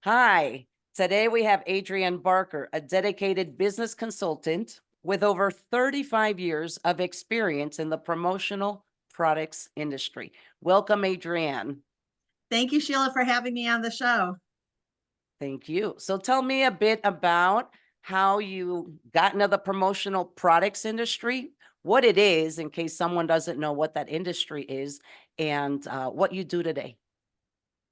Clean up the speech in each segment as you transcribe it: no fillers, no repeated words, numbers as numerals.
Hi, today we have Adrienne Barker, a dedicated business consultant with over 35 years of experience in the promotional products industry. Welcome, Adrienne. Thank you, Sheila, for having me on the show. Thank you. So tell me a bit about how you got into the promotional products industry, what it is, in case someone doesn't know what that industry is, and what you do today.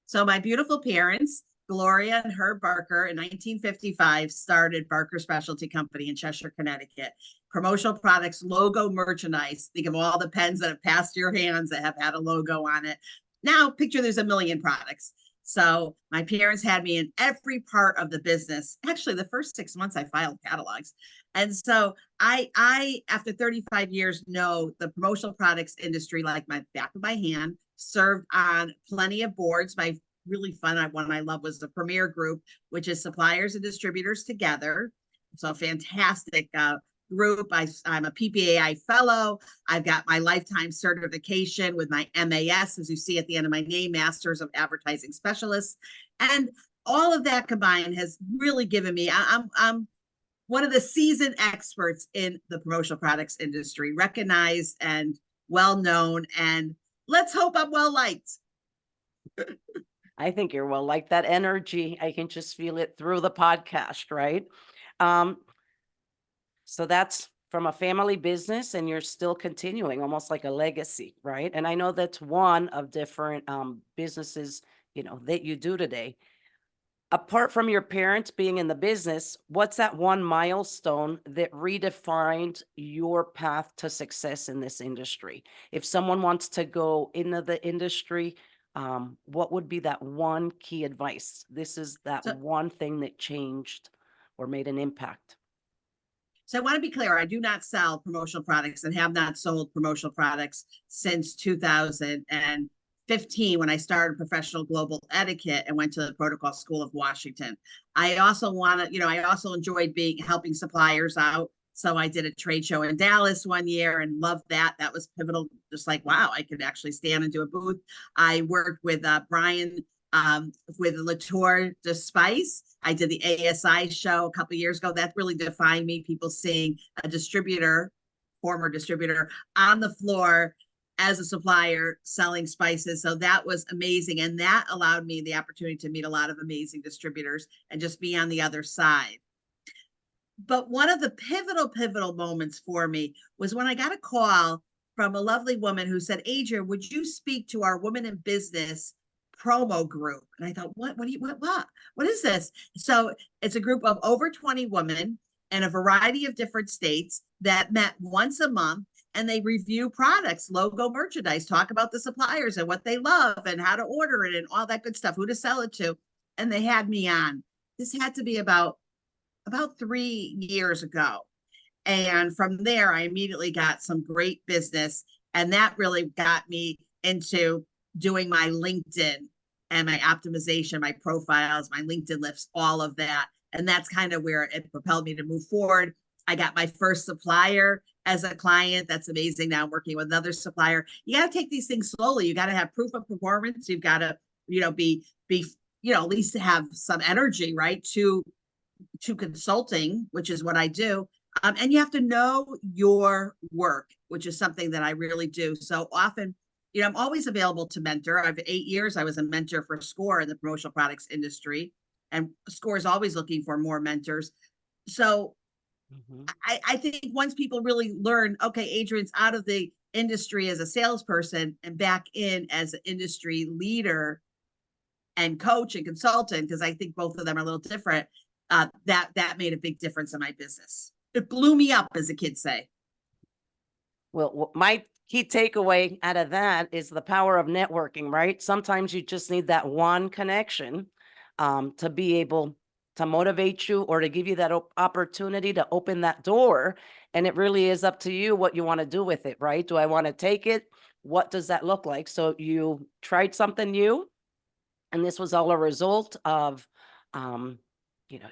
So my beautiful parents, Gloria and Herb Barker, in 1955 started Barker Specialty Company in Cheshire, Connecticut. Promotional products, logo merchandise. Think of all the pens that have passed your hands that have had a logo on it. Now picture there's a million products. So my parents had me in every part of the business. Actually, the first 6 months I filed catalogs. And so I after 35 years know the promotional products industry like my back of my hand, served on plenty of boards. My really fun one I love was the Premier Group, which is suppliers and distributors together. So fantastic group. I'm a PPAI fellow. I've got my lifetime certification with my MAS, as you see at the end of my name, Masters of Advertising Specialists. And all of that combined has really given me, I'm one of the seasoned experts in the promotional products industry, recognized and well known, and let's hope I'm well liked. I think you're well, like that energy. I can just feel it through the podcast, right? Um, so that's from a family business, and you're still continuing, almost like a legacy, right? And I know that's one of different businesses, that you do today. Apart from your parents being in the business, what's that one milestone that redefined your path to success in this industry? If someone wants to go into the industry, what would be that one key advice? This is that So, one thing that changed or made an impact. so I want to be clear, I do not sell promotional products and have not sold promotional products since 2015 when I started professional global etiquette and went to the Protocol School of Washington. I also I also enjoyed helping suppliers out. So I did a trade show in Dallas one year and loved that. That was pivotal. Just like, wow, I could actually stand and do a booth. I worked with Brian with Latour de Spice. I did the ASI show a couple years ago. That really defined me. People seeing a distributor, former distributor, on the floor as a supplier selling spices. So that was amazing. And that allowed me the opportunity to meet a lot of amazing distributors and just be on the other side. But one of the pivotal moments for me was when I got a call from a lovely woman who said, Adrienne, would you speak to our women in business promo group? And I thought, what is this? So it's a group of over 20 women in a variety of different states that met once a month, and they review products, logo merchandise, talk about the suppliers and what they love and how to order it and all that good stuff, who to sell it to. And they had me on. This had to be about 3 years ago. And from there, I immediately got some great business. And that really got me into doing my LinkedIn and my optimization, my profiles, my LinkedIn lifts, all of that. And that's kind of where it propelled me to move forward. I got my first supplier as a client. That's amazing. Now I'm working with another supplier. You got to take these things slowly. You got to have proof of performance. You've got to, be, at least have some energy, right? To consulting, which is what I do. And you have to know your work, which is something that I really do. So often, I'm always available to mentor. I've 8 years. I was a mentor for SCORE in the promotional products industry, and SCORE is always looking for more mentors. So I think once people really learn, okay, Adrienne's out of the industry as a salesperson and back in as an industry leader and coach and consultant, because I think both of them are a little different. That made a big difference in my business. It blew me up, as the kids say. Well, my key takeaway out of that is the power of networking, right? Sometimes you just need that one connection to be able to motivate you or to give you that opportunity to open that door. And it really is up to you what you want to do with it, right? Do I want to take it? What does that look like? So you tried something new, and this was all a result of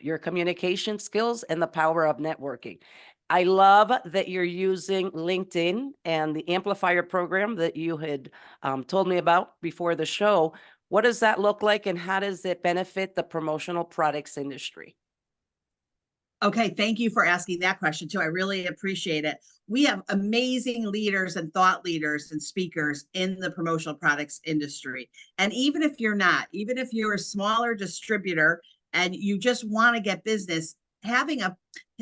your communication skills and the power of networking. I love that you're using LinkedIn and the amplifier program that you had told me about before the show. What does that look like and how does it benefit the promotional products industry? Okay, thank you for asking that question too. I really appreciate it. We have amazing leaders and thought leaders and speakers in the promotional products industry. And even if you're not, even if you're a smaller distributor and you just want to get business, having a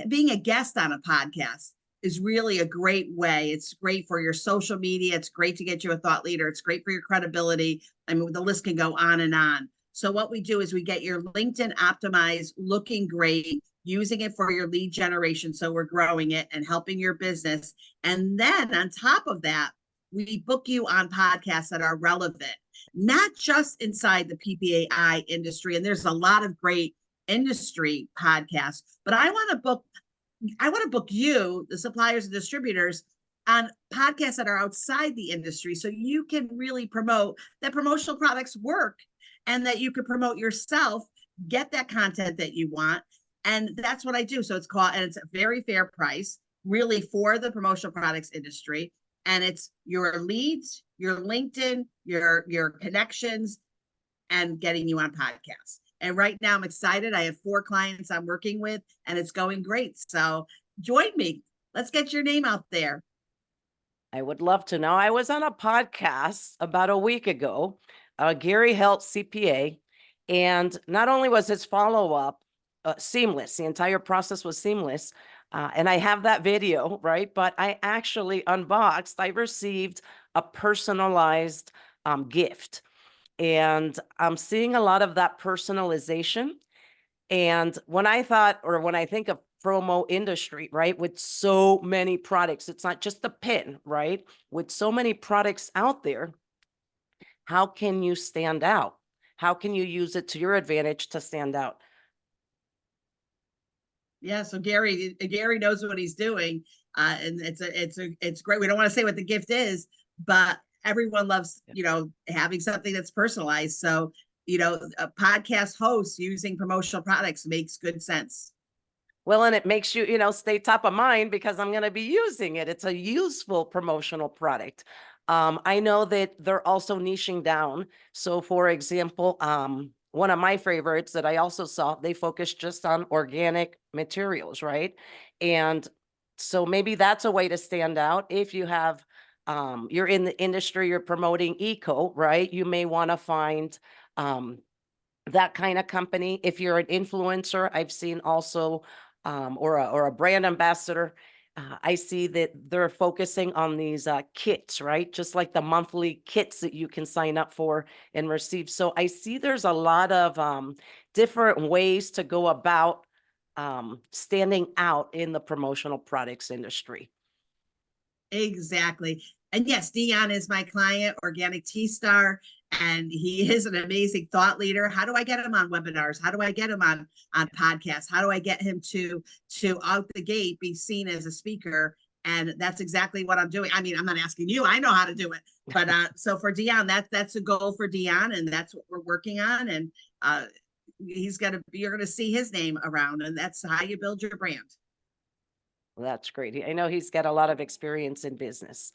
being a guest on a podcast is really a great way. It's great for your social media. It's great to get you a thought leader. It's great for your credibility. I mean, the list can go on and on. So what we do is we get your LinkedIn optimized, looking great, using it for your lead generation. So we're growing it and helping your business. And then on top of that, we book you on podcasts that are relevant, not just inside the PPAI industry. And there's a lot of great industry podcasts, but I want to book you, the suppliers and distributors, on podcasts that are outside the industry so you can really promote that promotional products work and that you can promote yourself, get that content that you want. And that's what I do. So it's called, and it's a very fair price, really, for the promotional products industry. And it's your leads, your LinkedIn, your connections, and getting you on podcasts. And right now I'm excited. I have 4 clients I'm working with and it's going great. So join me. Let's get your name out there. I would love to know. I was on a podcast about a week ago, Gary Helt CPA, and not only was his follow-up seamless, the entire process was seamless, and I have that video, right? But I actually unboxed, I received a personalized gift, and I'm seeing a lot of that personalization. And when I thought, or when I think of promo industry, right, with so many products, it's not just the pin, right? With so many products out there, how can you stand out? How can you use it to your advantage to stand out? Yeah, so Gary knows what he's doing, and it's great. We don't want to say what the gift is, but everyone loves having something that's personalized. So a podcast host using promotional products makes good sense. Well, and it makes you, stay top of mind because I'm going to be using it. It's a useful promotional product. I know that they're also niching down. So, for example, one of my favorites that I also saw, they focus just on organic materials, right? And so maybe that's a way to stand out. If you have, you're in the industry, you're promoting eco, right? You may want to find, that kind of company. If you're an influencer, I've seen also, or a brand ambassador, I see that they're focusing on these kits, right? Just like the monthly kits that you can sign up for and receive. So I see there's a lot of different ways to go about standing out in the promotional products industry. Exactly. And yes, Dion is my client, Organic Tea Star, and he is an amazing thought leader. How do I get him on webinars? How do I get him on podcasts? How do I get him to out the gate be seen as a speaker? And that's exactly what I'm doing. I mean, I'm not asking you. I know how to do it. But so for Dion, that's a goal for Dion, and that's what we're working on. And you're gonna see his name around, and that's how you build your brand. Well, that's great. I know he's got a lot of experience in business.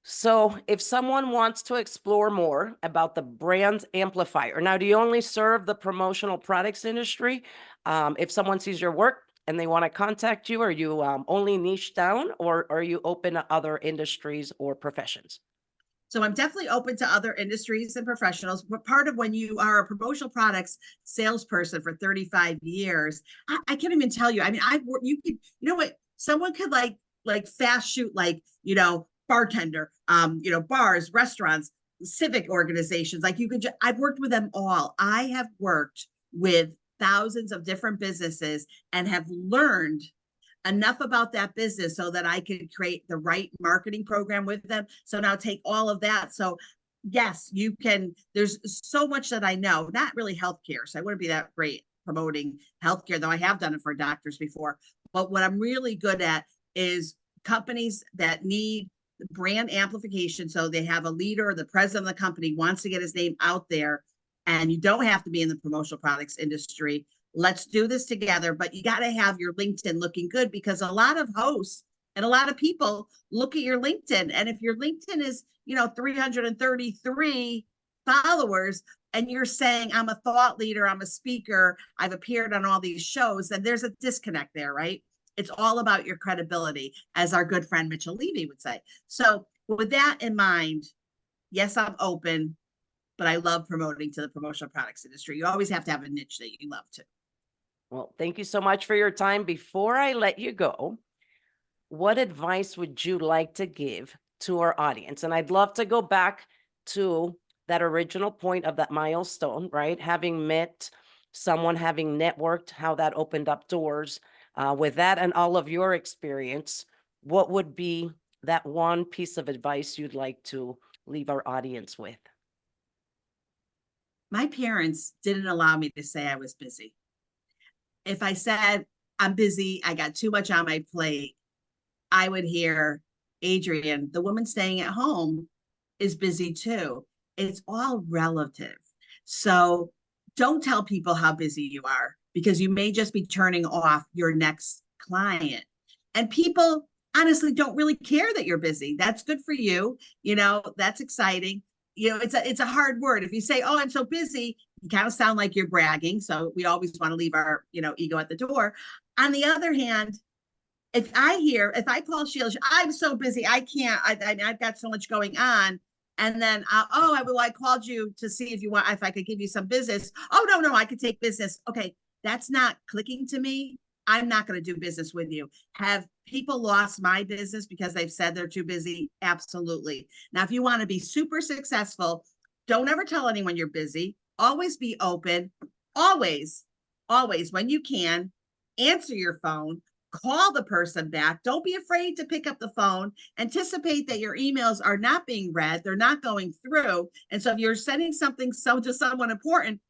So if someone wants to explore more about the brand amplifier, now, do you only serve the promotional products industry? If someone sees your work and they want to contact you, are you only niche down, or are you open to other industries or professions? So I'm definitely open to other industries and professionals, but part of when you are a promotional products salesperson for 35 years, I can't even tell you. I mean, you could, what, someone could like fast shoot, like, bartender, bars, restaurants, civic organizations. Like I've worked with them all. I have worked with thousands of different businesses and have learned enough about that business so that I could create the right marketing program with them. So now take all of that. So yes, you can, there's so much that I know, not really healthcare. So I wouldn't be that great promoting healthcare, though I have done it for doctors before. But what I'm really good at is companies that need brand amplification. So they have a leader, the president of the company wants to get his name out there, and you don't have to be in the promotional products industry. Let's do this together, but you got to have your LinkedIn looking good, because a lot of hosts and a lot of people look at your LinkedIn. And if your LinkedIn is, 333, followers and you're saying, I'm a thought leader, I'm a speaker, I've appeared on all these shows, then there's a disconnect there, right? It's all about your credibility, as our good friend Mitchell Levy would say. So with that in mind, yes, I'm open, but I love promoting to the promotional products industry. You always have to have a niche that you love to. Well, thank you so much for your time. Before I let you go, what advice would you like to give to our audience? And I'd love to go back to that original point of that milestone, right? Having met someone, having networked, how that opened up doors. With that and all of your experience, what would be that one piece of advice you'd like to leave our audience with? My parents didn't allow me to say I was busy. If I said I'm busy, I got too much on my plate, I would hear, Adrienne, the woman staying at home is busy too. It's all relative. So don't tell people how busy you are, because you may just be turning off your next client. And people honestly don't really care that you're busy. That's good for you. That's exciting. It's a hard word. If you say, oh, I'm so busy, you kind of sound like you're bragging. So we always want to leave our, ego at the door. On the other hand, if I call Sheila, I'm so busy, I can't, I've got so much going on. And then, I called you to see if I could give you some business. Oh, no, I could take business. Okay. That's not clicking to me. I'm not going to do business with you. Have people lost my business because they've said they're too busy? Absolutely. Now, if you want to be super successful, don't ever tell anyone you're busy. Always be open. Always, when you can, answer your phone. Call the person back. Don't be afraid to pick up the phone. Anticipate that your emails are not being read. They're not going through. And so if you're sending something to someone important,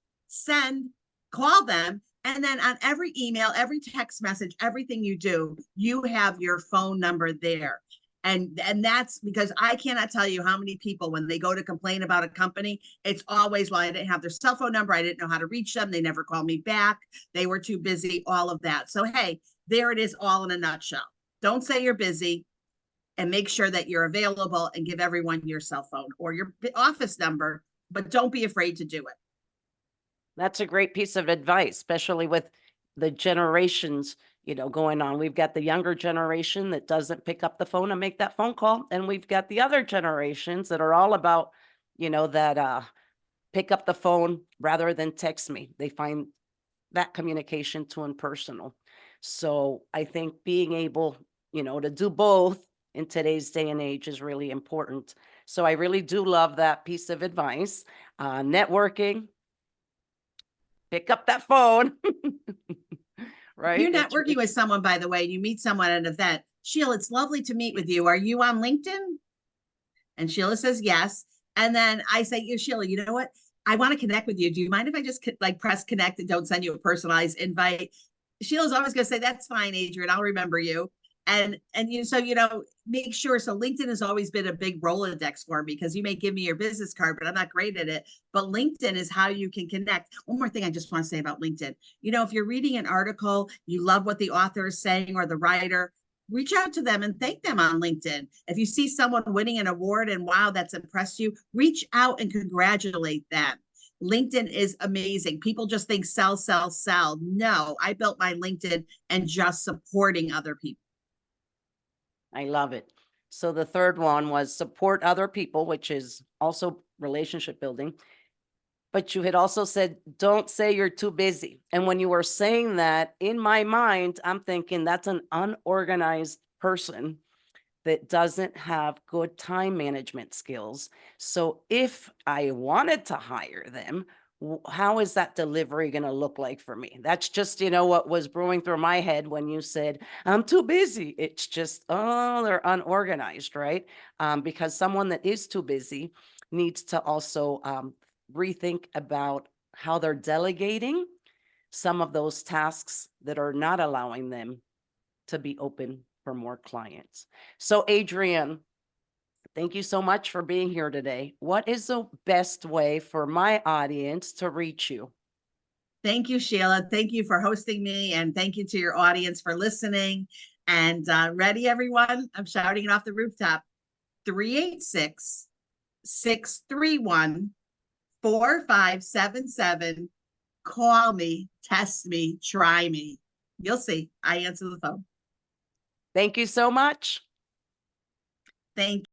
call them. And then on every email, every text message, everything you do, you have your phone number there. And that's because I cannot tell you how many people, when they go to complain about a company, it's always, well, I didn't have their cell phone number. I didn't know how to reach them. They never called me back. They were too busy, all of that. So, hey, there it is, all in a nutshell. Don't say you're busy, and make sure that you're available, and give everyone your cell phone or your office number, but don't be afraid to do it. That's a great piece of advice, especially with the generations, going on. We've got the younger generation that doesn't pick up the phone and make that phone call. And we've got the other generations that are all about, that pick up the phone rather than text me. They find that communication too impersonal. So I think being able, to do both in today's day and age is really important. So I really do love that piece of advice. Networking, pick up that phone. Right? You're networking with someone, by the way, you meet someone at an event. Sheila, it's lovely to meet with you. Are you on LinkedIn? And Sheila says yes. And then I say, Sheila, you know what? I want to connect with you. Do you mind if I just press connect and don't send you a personalized invite? Sheila's always going to say, that's fine, Adrienne, I'll remember you. And make sure. So LinkedIn has always been a big Rolodex for me, because you may give me your business card, but I'm not great at it. But LinkedIn is how you can connect. One more thing I just want to say about LinkedIn. If you're reading an article, you love what the author is saying or the writer, reach out to them and thank them on LinkedIn. If you see someone winning an award and wow, that's impressed you, reach out and congratulate them. LinkedIn is amazing. People just think sell, sell, sell. No, I built my LinkedIn and just supporting other people. I love it. So the third one was support other people, which is also relationship building. But you had also said, don't say you're too busy. And when you were saying that, in my mind, I'm thinking that's an unorganized person that doesn't have good time management skills. So if I wanted to hire them, how is that delivery going to look like for me? That's just, what was brewing through my head when you said, I'm too busy. It's just, oh, they're unorganized, right? Because someone that is too busy needs to also rethink about how they're delegating some of those tasks that are not allowing them to be open for more clients. So Adrienne, thank you so much for being here today. What is the best way for my audience to reach you? Thank you, Sheila. Thank you for hosting me, and thank you to your audience for listening. And ready, everyone? I'm shouting it off the rooftop. 386-631-5885. 4577. Call me, test me, try me. You'll see. I answer the phone. Thank you so much. Thank